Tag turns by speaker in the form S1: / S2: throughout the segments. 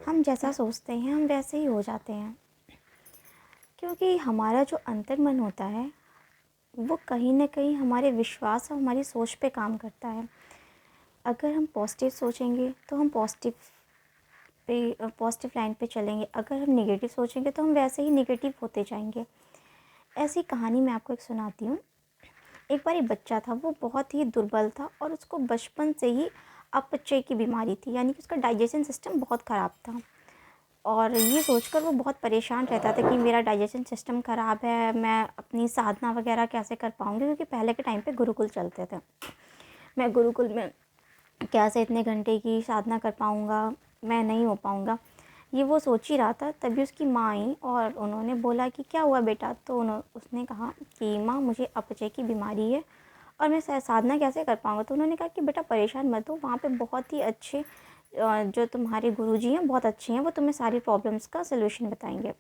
S1: हम जैसा सोचते हैं हम वैसे ही हो जाते हैं, क्योंकि हमारा जो अंतर्मन होता है वो कहीं न कहीं हमारे विश्वास और हमारी सोच पे काम करता है। अगर हम पॉज़िटिव सोचेंगे तो हम पॉज़िटिव लाइन पे चलेंगे, अगर हम नेगेटिव सोचेंगे तो हम वैसे ही नेगेटिव होते जाएँगे। ऐसी कहानी मैं आपको एक सुनाती हूँ। एक बार एक बच्चा था, वो बहुत ही दुर्बल था और उसको बचपन से ही अपच की बीमारी थी, यानी कि उसका डाइजेशन सिस्टम बहुत ख़राब था। और ये सोचकर वो बहुत परेशान रहता था कि मेरा डाइजेशन सिस्टम ख़राब है, मैं अपनी साधना वगैरह कैसे कर पाऊँगी, क्योंकि पहले के टाइम पे गुरुकुल चलते थे। मैं गुरुकुल में कैसे इतने घंटे की साधना कर पाऊँगा, मैं नहीं हो पाऊँगा। ये वो सोच ही रहा था, तभी उसकी माँ आई और उन्होंने बोला कि क्या हुआ बेटा? तो उसने कहा कि माँ, मुझे अपच की बीमारी है और मैं साधना कैसे कर पाऊँगा? तो उन्होंने कहा कि बेटा परेशान मत हो, वहाँ पे बहुत ही अच्छे जो तुम्हारे गुरुजी हैं बहुत अच्छे हैं, वो तुम्हें सारी प्रॉब्लम्स का सलूशन बताएंगे।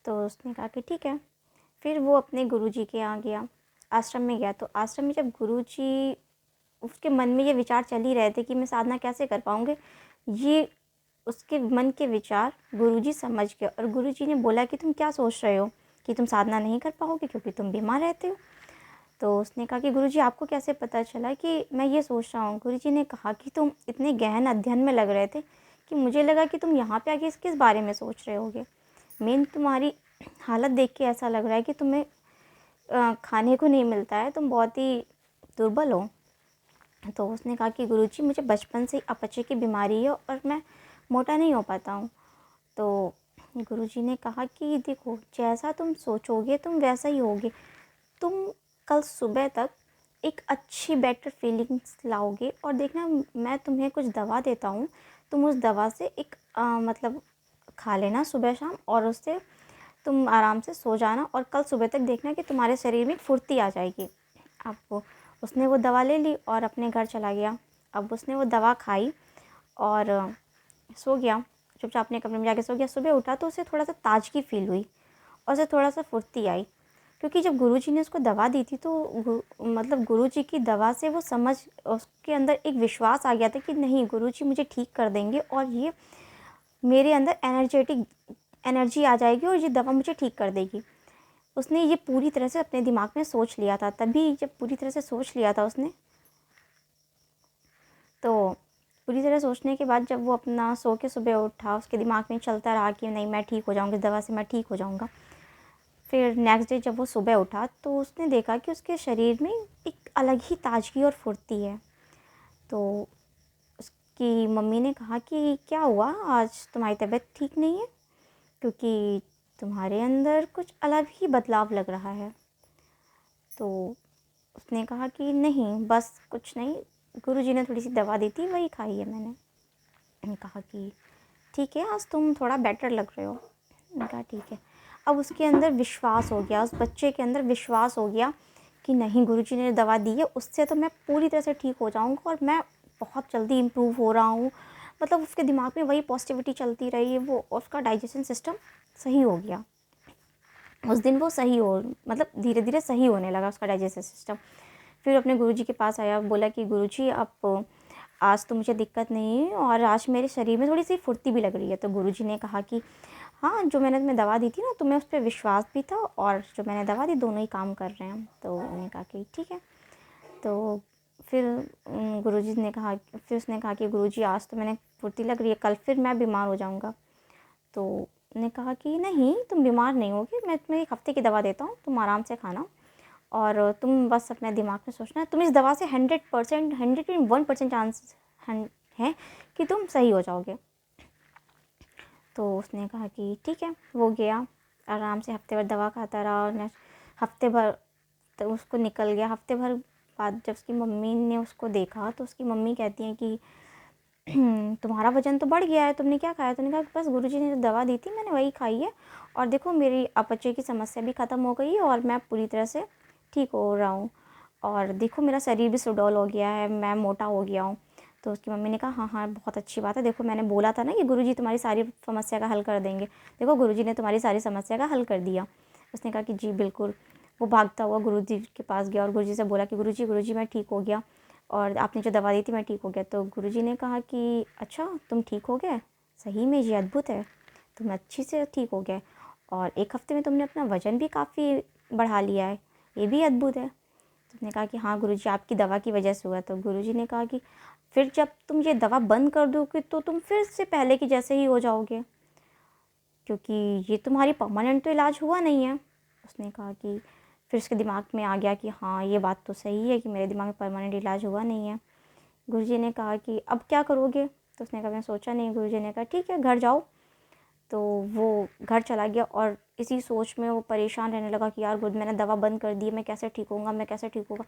S1: तो उसने कहा कि ठीक है। फिर वो अपने गुरुजी के यहाँ गया, आश्रम में गया। तो आश्रम में जब गुरुजी, उसके मन में ये विचार चल ही रहे थे कि मैं साधना कैसे कर पाऊँगी, ये उसके मन के विचार गुरुजी समझ गए और गुरुजी ने बोला कि तुम क्या सोच रहे हो कि तुम साधना नहीं कर पाओगे क्योंकि तुम बीमार रहते हो। तो उसने कहा कि गुरुजी आपको कैसे पता चला कि मैं ये सोच रहा हूँ? गुरुजी ने कहा कि तुम इतने गहन अध्ययन में लग रहे थे कि मुझे लगा कि तुम यहाँ पे आके किस बारे में सोच रहे होगे। मेन तुम्हारी हालत देख के ऐसा लग रहा है कि तुम्हें खाने को नहीं मिलता है, तुम बहुत ही दुर्बल हो। तो उसने कहा कि गुरुजी मुझे बचपन से अपच की बीमारी है और मैं मोटा नहीं हो पाता हूँ। तो गुरुजी ने कहा कि देखो, जैसा तुम सोचोगे तुम वैसा ही होगे। तुम कल सुबह तक एक अच्छी बेटर फीलिंग्स लाओगे और देखना, मैं तुम्हें कुछ दवा देता हूँ, तुम उस दवा से एक मतलब खा लेना सुबह शाम और उससे तुम आराम से सो जाना और कल सुबह तक देखना कि तुम्हारे शरीर में फुर्ती आ जाएगी आपको। उसने वो दवा ले ली और अपने घर चला गया। अब उसने वो दवा खाई और सो गया, चुपचाप अपने कमरे में जाके सो गया। सुबह उठा तो उसे थोड़ा सा ताजगी फील हुई और उसे थोड़ा सा फुर्ती आई, क्योंकि जब गुरुजी ने उसको दवा दी थी तो मतलब गुरुजी की दवा से वो समझ, उसके अंदर एक विश्वास आ गया था कि नहीं, गुरुजी मुझे ठीक कर देंगे और ये मेरे अंदर एनर्जी आ जाएगी और ये दवा मुझे ठीक कर देगी। उसने ये पूरी तरह से अपने दिमाग में सोच लिया था। तभी जब पूरी तरह से सोच लिया था उसने, तो पूरी तरह सोचने के बाद जब वो अपना सो के सुबह उठा, उसके दिमाग में चलता रहा कि नहीं, मैं ठीक हो जाऊँगी, इस दवा से मैं ठीक हो जाऊँगा। फिर नेक्स्ट डे जब वो सुबह उठा तो उसने देखा कि उसके शरीर में एक अलग ही ताजगी और फुर्ती है। तो उसकी मम्मी ने कहा कि क्या हुआ, आज तुम्हारी तबीयत ठीक नहीं है, क्योंकि तुम्हारे अंदर कुछ अलग ही बदलाव लग रहा है। तो उसने कहा कि नहीं, बस कुछ नहीं, गुरुजी ने थोड़ी सी दवा दी थी, वही खाई है मैंने। मैंने कहा कि ठीक है, आज तुम थोड़ा बेटर लग रहे हो। मैंने कहा ठीक है। अब उसके अंदर विश्वास हो गया, उस बच्चे के अंदर विश्वास हो गया कि नहीं, गुरुजी ने दवा दी है, उससे तो मैं पूरी तरह से ठीक हो जाऊँगा और मैं बहुत जल्दी इम्प्रूव हो रहा हूँ। मतलब उसके दिमाग में वही पॉजिटिविटी चलती रही, वो उसका डाइजेशन सिस्टम सही हो गया। उस दिन वो सही हो, मतलब धीरे धीरे सही होने लगा उसका डाइजेस्टिव सिस्टम। फिर अपने गुरुजी के पास आया, बोला कि गुरुजी आप, आज तो मुझे दिक्कत नहीं है और आज मेरे शरीर में थोड़ी सी फुर्ती भी लग रही है। तो गुरुजी ने कहा कि हाँ, जो मैंने तुम्हें दवा दी थी ना, तुम्हें उस पर विश्वास भी था और जो मैंने दवा दी दोनों ही काम कर रहे हैं। तो उन्होंने कहा कि ठीक है। तो फिर गुरुजी ने कहा, फिर उसने कहा कि गुरुजी आज तो मैंने फुर्ती लग रही है, कल फिर मैं बीमार हो जाऊँगा। तो ने कहा कि नहीं, तुम बीमार नहीं होगी, मैं तुम्हें 1 हफ़्ते की दवा देता हूँ, तुम आराम से खाना और तुम बस अपने दिमाग में सोचना, तुम इस दवा से 100%, 101% चांस है कि तुम सही हो जाओगे। तो उसने कहा कि ठीक है। वो गया, आराम से हफ्ते भर दवा खाता रहा और हफ्ते भर तो उसको निकल गया। हफ्ते भर बाद जब उसकी मम्मी ने उसको देखा तो उसकी मम्मी कहती हैं कि तुम्हारा वज़न तो बढ़ गया है, तुमने क्या खाया? तो उन्होंने कहा बस गुरुजी ने जो दवा दी थी मैंने वही खाई है और देखो मेरी अपच की समस्या भी ख़त्म हो गई है और मैं पूरी तरह से ठीक हो रहा हूँ और देखो मेरा शरीर भी सुडौल हो गया है, मैं मोटा हो गया हूँ। तो उसकी मम्मी ने कहा हाँ हाँ, बहुत अच्छी बात है, देखो मैंने बोला था ना कि गुरुजी तुम्हारी सारी समस्या का हल कर देंगे, देखो गुरुजी ने तुम्हारी सारी समस्या का हल कर दिया। उसने कहा कि जी बिल्कुल। वो भागता हुआ गुरुजी के पास गया और गुरुजी से बोला कि गुरुजी गुरुजी मैं ठीक हो गया और आपने जो दवा दी थी मैं ठीक हो गया। तो गुरुजी ने कहा कि अच्छा, तुम ठीक हो गए, सही में ये अद्भुत है, तुम अच्छी से ठीक हो गए और 1 हफ्ते में तुमने अपना वज़न भी काफ़ी बढ़ा लिया है, ये भी अद्भुत है। तो उसने कहा कि हाँ गुरुजी, आपकी दवा की वजह से हुआ। तो गुरुजी ने कहा कि फिर जब तुम ये दवा बंद कर दोगे तो तुम फिर से पहले की जैसे ही हो जाओगे, क्योंकि ये तुम्हारी परमानेंट तो इलाज हुआ नहीं है। उसने कहा कि फिर उसके दिमाग में आ गया कि हाँ ये बात तो सही है कि मेरे दिमाग में परमानेंट इलाज हुआ नहीं है। गुरुजी ने कहा कि अब क्या करोगे? तो उसने कहा मैंने सोचा नहीं। गुरुजी ने कहा ठीक है घर जाओ। तो वो घर चला गया और इसी सोच में वो परेशान रहने लगा कि यार गुड, मैंने दवा बंद कर दी, मैं कैसे ठीक होऊंगा, मैं कैसे ठीक होगा।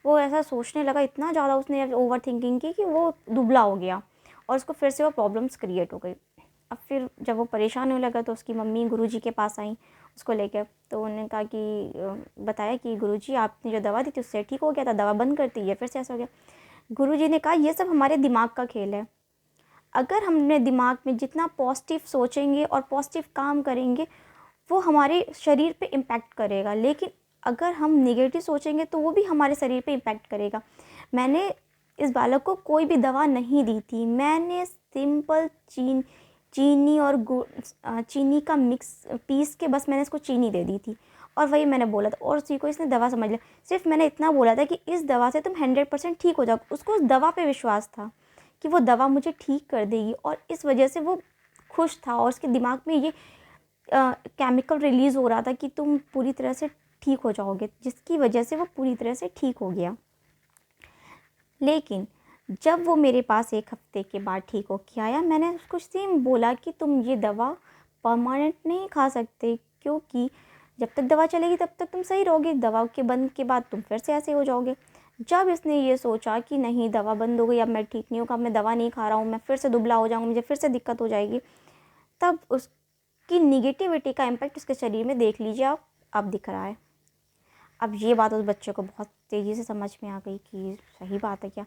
S1: वो ऐसा सोचने लगा, इतना ज़्यादा उसने ओवर थिंकिंग की कि वो दुबला हो गया और उसको फिर से वो प्रॉब्लम्स क्रिएट हो गई। अब फिर जब वो परेशान होने लगा तो उसकी मम्मी गुरुजी के पास आई उसको लेकर। तो उन्होंने कहा कि बताया कि गुरुजी आपने जो दवा दी थी उससे ठीक हो गया था, दवा बंद करती है फिर से ऐसा हो गया। गुरुजी ने कहा ये सब हमारे दिमाग का खेल है। अगर हमने दिमाग में जितना पॉजिटिव सोचेंगे और पॉजिटिव काम करेंगे वो हमारे शरीर पे इम्पैक्ट करेगा, लेकिन अगर हम नेगेटिव सोचेंगे तो वो भी हमारे शरीर पे इम्पैक्ट करेगा। मैंने इस बालक को कोई भी दवा नहीं दी थी, मैंने सिंपल चीनी और चीनी का मिक्स पीस के बस मैंने इसको चीनी दे दी थी और वही मैंने बोला था और उसी को इसने दवा समझ लिया। सिर्फ मैंने इतना बोला था कि इस दवा से तुम 100% ठीक हो जाओ। उसको उस दवा पे विश्वास था कि वो दवा मुझे ठीक कर देगी और इस वजह से वो खुश था और उसके दिमाग में ये केमिकल रिलीज़ हो रहा था कि तुम पूरी तरह से ठीक हो जाओगे, जिसकी वजह से वो पूरी तरह से ठीक हो गया। लेकिन जब वो मेरे पास 1 हफ्ते के बाद ठीक हो के आया, मैंने उसको सेम बोला कि तुम ये दवा परमानेंट नहीं खा सकते, क्योंकि जब तक दवा चलेगी तब तक तुम सही रहोगे, दवा के बंद के बाद तुम फिर से ऐसे हो जाओगे। जब इसने ये सोचा कि नहीं दवा बंद हो गई, अब मैं ठीक नहीं हूँ, अब मैं दवा नहीं खा रहा हूँ, मैं फिर से दुबला हो जाऊँगा, मुझे फिर से दिक्कत हो जाएगी, तब उसकी निगेटिविटी का इम्पैक्ट उसके शरीर में देख लीजिए आप, अब दिख रहा है। अब ये बात उस बच्चे को बहुत तेज़ी से समझ में आ गई कि सही बात है क्या।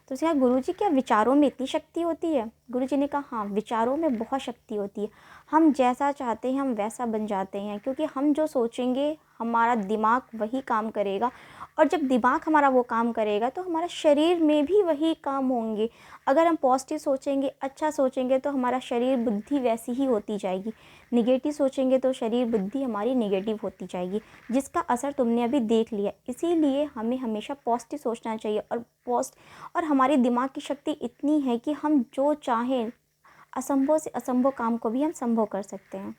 S1: तो उसने कहा गुरुजी क्या विचारों में इतनी शक्ति होती है? गुरुजी ने कहा हाँ, विचारों में बहुत शक्ति होती है। हम जैसा चाहते हैं हम वैसा बन जाते हैं, क्योंकि हम जो सोचेंगे हमारा दिमाग वही काम करेगा और जब दिमाग हमारा वो काम करेगा तो हमारा शरीर में भी वही काम होंगे। अगर हम पॉजिटिव सोचेंगे, अच्छा सोचेंगे तो हमारा शरीर बुद्धि वैसी ही होती जाएगी। निगेटिव सोचेंगे तो शरीर बुद्धि हमारी निगेटिव होती जाएगी, जिसका असर तुमने अभी देख लिया। इसीलिए हमें हमेशा पॉजिटिव सोचना चाहिए और हमारे दिमाग की शक्ति इतनी है कि हम जो चाहें असंभव से असंभव काम को भी हम संभव कर सकते हैं।